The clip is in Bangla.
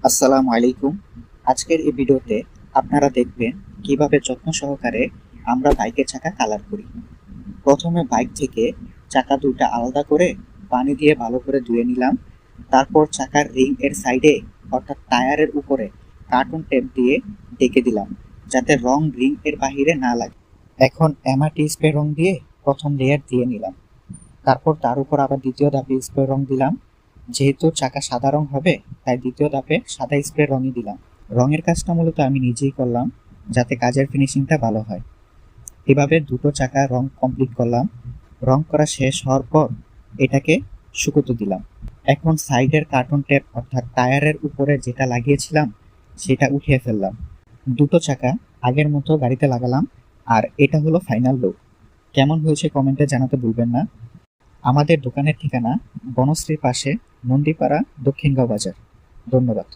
আসসালামু আলাইকুম। আজকের এই ভিডিওতে আপনারা দেখবেন কিভাবে যত্ন সহকারে আমরা বাইকের চাকা কালার করি। প্রথমে বাইক থেকে চাকা দুটা আলাদা করে পানি দিয়ে ভালো করে ধুয়ে নিলাম। তারপর চাকার রিং এর সাইডে অর্থাৎ টায়ারের উপরে কার্টন টেপ দিয়ে ঢেকে দিলাম, যাতে রং রিং এর বাহিরে না লাগে। এখন এমআরটি স্প্রে রং দিয়ে প্রথম লেয়ার দিয়ে নিলাম। তারপর তার উপর আবার দ্বিতীয় ধাপে স্প্রে রং দিলাম। যেহেতু চাকা সাদা রং হবে, তাই দ্বিতীয় ধাপে সাদা স্প্রে রঙই দিলাম। রঙের কাজটা মূলত আমি নিজেই করলাম, যাতে কাজের ফিনিশিংটা ভালো হয়। এভাবে দুটো চাকা রং কমপ্লিট করলাম। রং করা শেষ হওয়ার পর এটাকে শুকোতে দিলাম। এখন সাইডের কার্টন টেপ অর্থাৎ টায়ারের উপরে যেটা লাগিয়েছিলাম সেটা উঠিয়ে ফেললাম। দুটো চাকা আগের মতো গাড়িতে লাগালাম। আর এটা হলো ফাইনাল লুক। কেমন হয়েছে কমেন্টে জানাতে ভুলবেন না। আমাদের দোকানের ঠিকানা বনশ্রীর পাশে, নন্দীপাড়া, দক্ষিণগাঁও বাজার। ধন্যবাদ।